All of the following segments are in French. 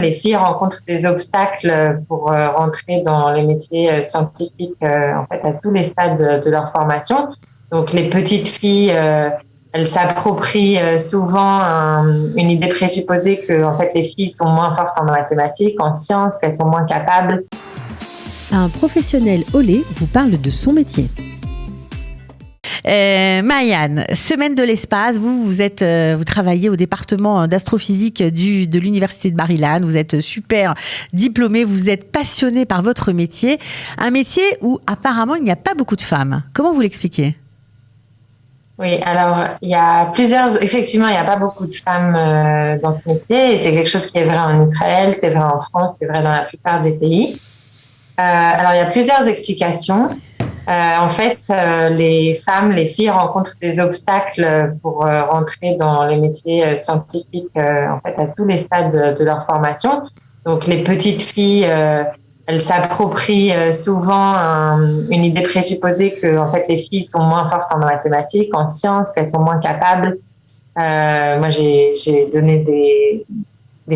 Les filles rencontrent des obstacles pour rentrer dans les métiers scientifiques en fait à tous les stades de leur formation. Donc les petites filles, elles s'approprient souvent une idée présupposée que en fait les filles sont moins fortes en mathématiques, en sciences, qu'elles sont moins capables. Un professionnel au lait vous parle de son métier. Maïane, semaine de l'espace, vous travaillez au département d'astrophysique de l'université de Maryland, vous êtes super diplômée, vous êtes passionnée par votre métier, un métier où apparemment il n'y a pas beaucoup de femmes. Comment vous l'expliquez ? Oui, alors effectivement, il n'y a pas beaucoup de femmes dans ce métier et c'est quelque chose qui est vrai en Israël, c'est vrai en France, c'est vrai dans la plupart des pays. Alors, il y a plusieurs explications. En fait, les filles rencontrent des obstacles pour rentrer dans les métiers scientifiques en fait à tous les stades de leur formation. Donc, les petites filles, elles s'approprient souvent une idée présupposée que en fait les filles sont moins fortes en mathématiques, en sciences, qu'elles sont moins capables. Moi, j'ai donné des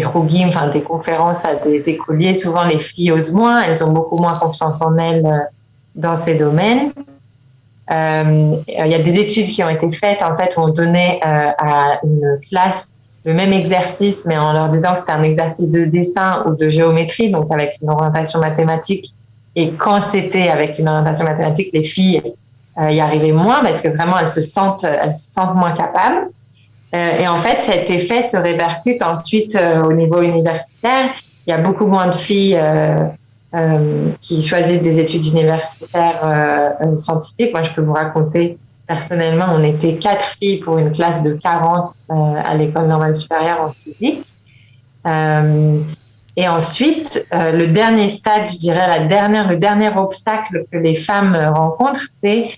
chogim, enfin des conférences à des écoliers. Souvent, les filles osent moins, elles ont beaucoup moins confiance en elles dans ces domaines. Il y a des études qui ont été faites en fait où on donnait à une classe le même exercice, mais en leur disant que c'était un exercice de dessin ou de géométrie, donc avec une orientation mathématique. Et quand c'était avec une orientation mathématique, les filles y arrivaient moins parce que vraiment elles se sentent moins capables. Et en fait, cet effet se répercute ensuite au niveau universitaire. Il y a beaucoup moins de filles qui choisissent des études universitaires scientifiques. Moi, je peux vous raconter, personnellement, on était 4 filles pour une classe de 40 à l'école normale supérieure en physique. Et ensuite, le dernier stade, je dirais, le dernier obstacle que les femmes rencontrent, c'est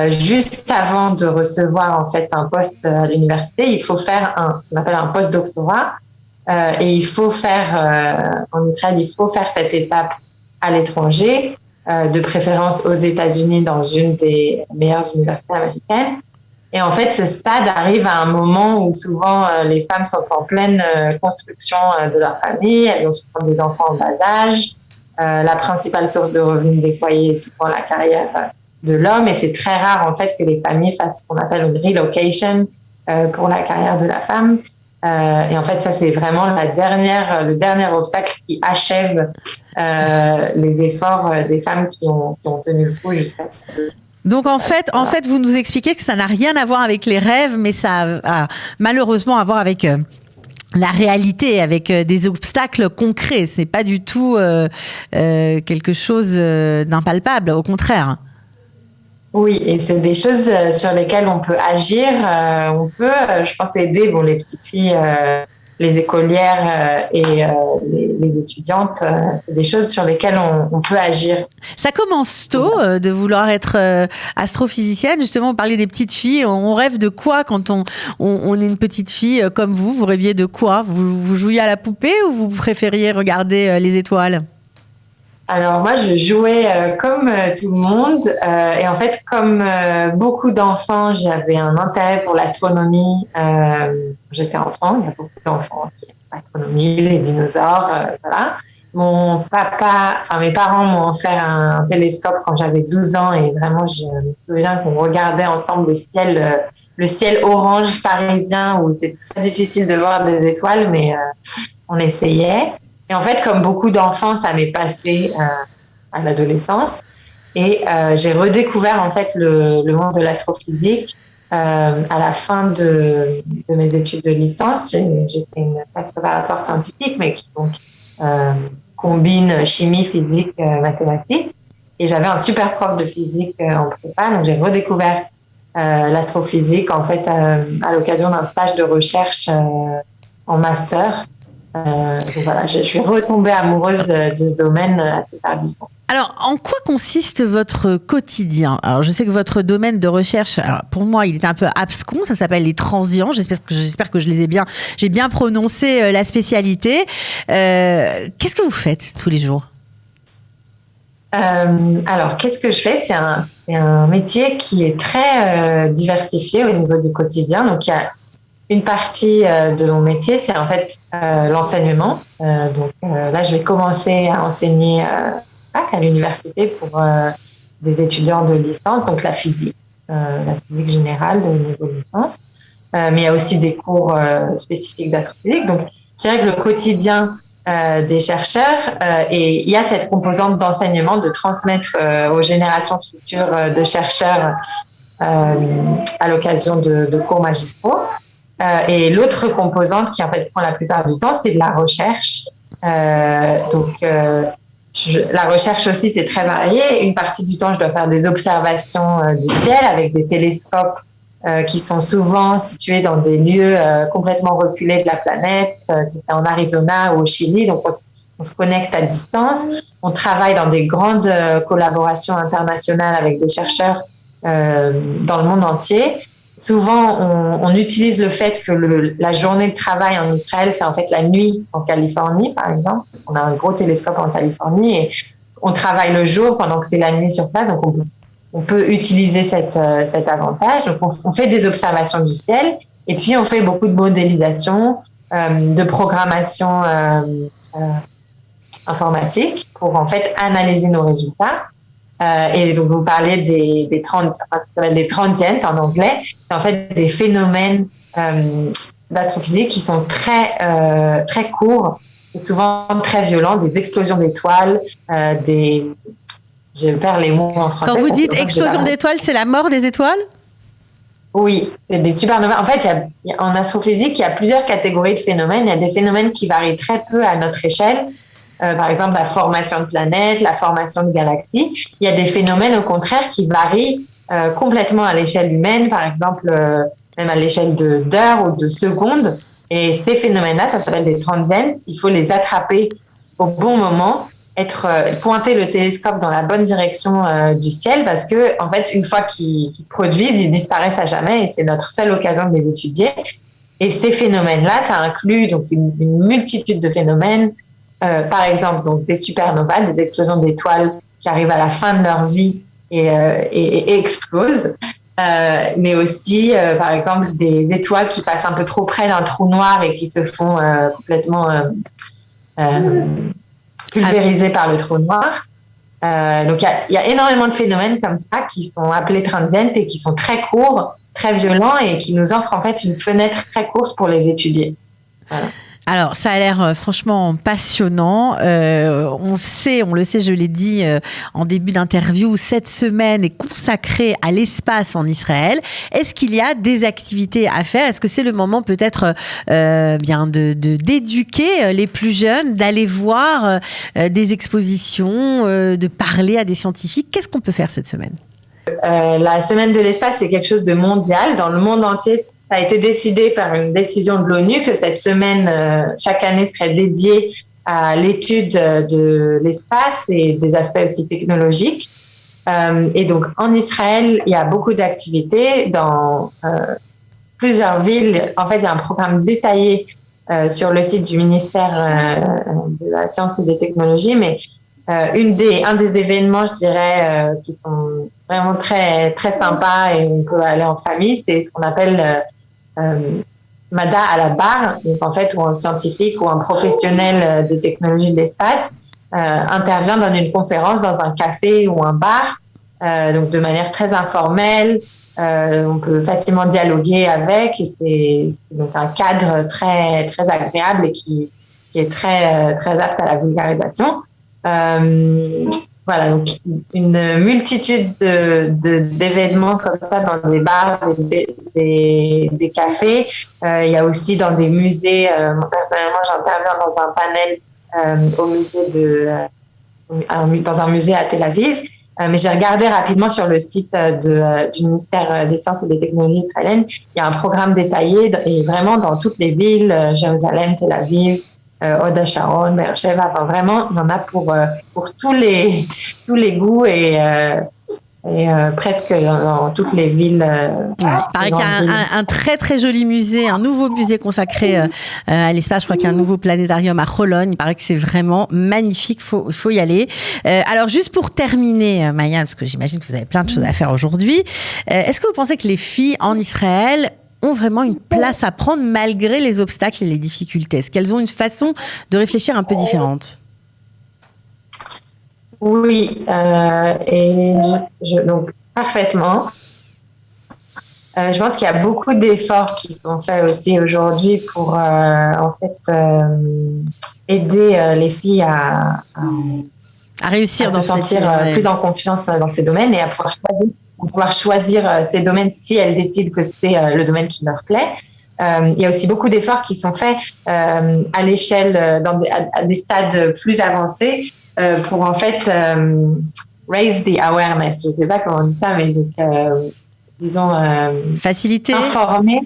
juste avant de recevoir en fait un poste à l'université, il faut faire ce qu'on appelle un post-doctorat et il faut faire en Israël, il faut faire cette étape à l'étranger, de préférence aux États-Unis dans une des meilleures universités américaines. Et en fait, ce stade arrive à un moment où souvent les femmes sont en pleine construction de leur famille, elles ont souvent des enfants en bas âge. La principale source de revenus des foyers est souvent la carrière de l'homme et c'est très rare en fait que les familles fassent ce qu'on appelle une relocation pour la carrière de la femme. Et en fait, ça c'est vraiment le dernier obstacle qui achève les efforts des femmes qui ont tenu le coup jusqu'à ce. Donc en fait, vous nous expliquez que ça n'a rien à voir avec les rêves, mais ça a malheureusement à voir avec la réalité, avec des obstacles concrets. C'est pas du tout quelque chose d'impalpable, au contraire. Oui, et c'est des choses sur lesquelles on peut agir. On peut, je pense, aider les petites filles, les écolières et les étudiantes. C'est des choses sur lesquelles on peut agir. Ça commence tôt de vouloir être astrophysicienne. Justement, on parlait des petites filles. On rêve de quoi quand on est une petite fille comme vous ? Vous rêviez de quoi ? Vous jouiez à la poupée ou vous préfériez regarder les étoiles ? Alors moi, je jouais comme tout le monde et en fait, comme beaucoup d'enfants, j'avais un intérêt pour l'astronomie. J'étais enfant, il y a beaucoup d'enfants qui aiment l'astronomie, les dinosaures, voilà. Mes parents m'ont offert un télescope quand j'avais 12 ans et vraiment, je me souviens qu'on regardait ensemble le ciel orange parisien où c'est très difficile de voir des étoiles, mais on essayait. Et en fait, comme beaucoup d'enfants, ça m'est passé à l'adolescence. Et j'ai redécouvert en fait le monde de l'astrophysique à la fin de mes études de licence. J'ai fait une classe préparatoire scientifique, mais qui donc combine chimie, physique, mathématiques. Et j'avais un super prof de physique en prépa, donc j'ai redécouvert l'astrophysique en fait à l'occasion d'un stage de recherche en master. Donc voilà, je suis retombée amoureuse de ce domaine assez tardivement. Alors, en quoi consiste votre quotidien ? Alors, je sais que votre domaine de recherche, alors pour moi, il est un peu abscon. Ça s'appelle les transients. J'espère que j'ai bien prononcé la spécialité. Qu'est-ce que vous faites tous les jours ? Alors, qu'est-ce que je fais ? C'est un métier qui est très diversifié au niveau du quotidien. Donc, il y a une partie de mon métier, c'est en fait l'enseignement. Donc là, je vais commencer à enseigner à l'université pour des étudiants de licence, donc la physique générale de niveau licence. Mais il y a aussi des cours spécifiques d'astrophysique. Donc, je dirais que le quotidien des chercheurs, et il y a cette composante d'enseignement, de transmettre aux générations futures de chercheurs à l'occasion de cours magistraux. Et l'autre composante qui en fait prend la plupart du temps, c'est de la recherche. La recherche aussi, c'est très varié. Une partie du temps, je dois faire des observations du ciel avec des télescopes qui sont souvent situés dans des lieux complètement reculés de la planète. Si c'est en Arizona ou au Chili, donc on se connecte à distance. On travaille dans des grandes collaborations internationales avec des chercheurs dans le monde entier. Souvent, on utilise le fait que la journée de travail en Israël, c'est en fait la nuit en Californie, par exemple. On a un gros télescope en Californie et on travaille le jour pendant que c'est la nuit sur place. Donc, on peut utiliser cet avantage. Donc, on fait des observations du ciel et puis on fait beaucoup de modélisation, de programmation informatique pour en fait analyser nos résultats. Et donc, vous parlez des transients en anglais. C'est en fait des phénomènes d'astrophysique qui sont très courts et souvent très violents, des explosions d'étoiles, je perds les mots en français. Quand vous dites explosion d'étoiles, c'est la mort des étoiles ? Oui, c'est des supernovas. En fait, en astrophysique, il y a plusieurs catégories de phénomènes. Il y a des phénomènes qui varient très peu à notre échelle. Par exemple, la formation de planètes, la formation de galaxies. Il y a des phénomènes, au contraire, qui varient complètement à l'échelle humaine, par exemple, même à l'échelle d'heures ou de secondes. Et ces phénomènes-là, ça s'appelle des transients. Il faut les attraper au bon moment, pointer le télescope dans la bonne direction du ciel, parce que, en fait, une fois qu'ils se produisent, ils disparaissent à jamais et c'est notre seule occasion de les étudier. Et ces phénomènes-là, ça inclut donc une multitude de phénomènes. Par exemple, donc des supernovas, des explosions d'étoiles qui arrivent à la fin de leur vie et explosent, mais aussi, par exemple, des étoiles qui passent un peu trop près d'un trou noir et qui se font complètement pulvérisées par le trou noir. Donc, il y a énormément de phénomènes comme ça qui sont appelés transients et qui sont très courts, très violents et qui nous offrent en fait une fenêtre très courte pour les étudier. Voilà. Alors, ça a l'air franchement passionnant. On le sait, je l'ai dit en début d'interview, cette semaine est consacrée à l'espace en Israël. Est-ce qu'il y a des activités à faire ? Est-ce que c'est le moment peut-être d'éduquer les plus jeunes, d'aller voir des expositions, de parler à des scientifiques ? Qu'est-ce qu'on peut faire cette semaine ? La semaine de l'espace, c'est quelque chose de mondial. Dans le monde entier, ça a été décidé par une décision de l'ONU que cette semaine, chaque année, serait dédiée à l'étude de l'espace et des aspects aussi technologiques. Et donc, en Israël, il y a beaucoup d'activités dans plusieurs villes. En fait, il y a un programme détaillé sur le site du ministère de la Science et des Technologies, mais un des événements, je dirais, qui sont vraiment très, très sympas et on peut aller en famille, c'est ce qu'on appelle Mada à la barre. Donc, en fait, où un scientifique ou un professionnel des technologies de l'espace intervient dans une conférence dans un café ou un bar, donc de manière très informelle. On peut facilement dialoguer avec et c'est donc un cadre très, très agréable et qui est très, très apte à la vulgarisation. Voilà, donc une multitude d'événements comme ça dans des bars, des cafés. Il y a aussi dans des musées. Personnellement, j'interviens dans un panel dans un musée à Tel Aviv. Mais j'ai regardé rapidement sur le site du ministère des Sciences et des Technologies israéliennes. Il y a un programme détaillé et vraiment dans toutes les villes, Jérusalem, Tel Aviv, Hod Hasharon, Beersheva, enfin vraiment, il y en a pour tous les goûts et presque dans toutes les villes. Il paraît qu'il y a un très très joli musée, un nouveau musée consacré à l'espace. Je crois qu'il y a un nouveau planétarium à Cologne. Il paraît que c'est vraiment magnifique. Il faut y aller. Alors juste pour terminer, Maya, parce que j'imagine que vous avez plein de choses à faire aujourd'hui. Est-ce que vous pensez que les filles en Israël ont vraiment une place à prendre malgré les obstacles et les difficultés? Est-ce qu'elles ont une façon de réfléchir un peu différente? Oui, donc parfaitement. Je pense qu'il y a beaucoup d'efforts qui sont faits aussi aujourd'hui pour en fait aider les filles à réussir, à se sentir plus en confiance dans ces domaines et à pouvoir choisir ces domaines si elles décident que c'est le domaine qui leur plaît. Il y a aussi beaucoup d'efforts qui sont faits à l'échelle, à des stades plus avancés pour en fait raise the awareness. Je ne sais pas comment on dit ça, mais donc disons faciliter, informer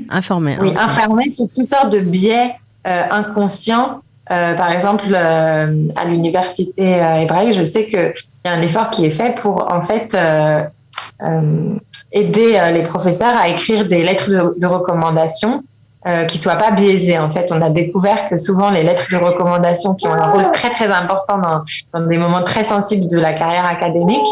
sur toutes sortes de biais inconscients. Par exemple, à l'université hébraïque, je sais qu'il y a un effort qui est fait pour en fait aider les professeurs à écrire des lettres de recommandation qui soient pas biaisées. En fait, on a découvert que souvent les lettres de recommandation qui ont un rôle très très important dans des moments très sensibles de la carrière académique,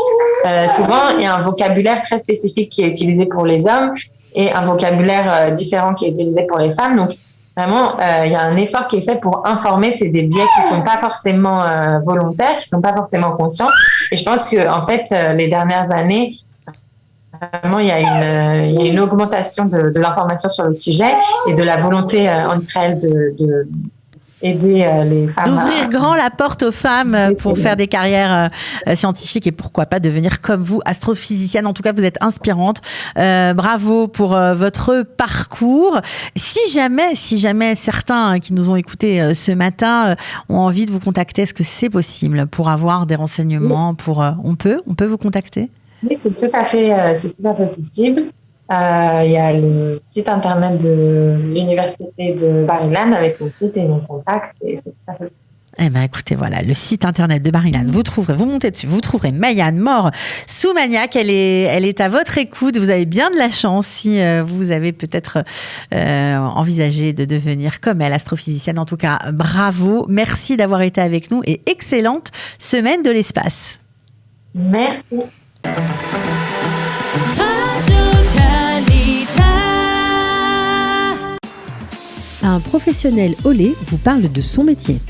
souvent il y a un vocabulaire très spécifique qui est utilisé pour les hommes et un vocabulaire différent qui est utilisé pour les femmes. Donc vraiment, il y a un effort qui est fait pour informer. C'est des biais qui sont pas forcément volontaires, qui sont pas forcément conscients. Et je pense que en fait, les dernières années, vraiment, il y a une augmentation de l'information sur le sujet et de la volonté en Israël de aider les femmes. D'ouvrir grand la porte aux femmes pour faire des carrières scientifiques et pourquoi pas devenir comme vous, astrophysicienne. En tout cas, vous êtes inspirante. Bravo pour votre parcours. Si jamais certains qui nous ont écoutés ce matin ont envie de vous contacter, est-ce que c'est possible pour avoir des renseignements? On peut vous contacter? Oui, c'est tout à fait possible. Il y a le site internet de l'université de Bar-Ilan avec mon site et mon contact, et c'est tout à fait possible. Eh ben, écoutez, voilà, le site internet de Bar-Ilan, vous montez dessus, vous trouverez Maïan Mor Soumaniak. Elle est à votre écoute. Vous avez bien de la chance si vous avez peut-être envisagé de devenir comme elle, astrophysicienne. En tout cas, bravo. Merci d'avoir été avec nous et excellente semaine de l'espace. Merci. Un professionnel Olé vous parle de son métier.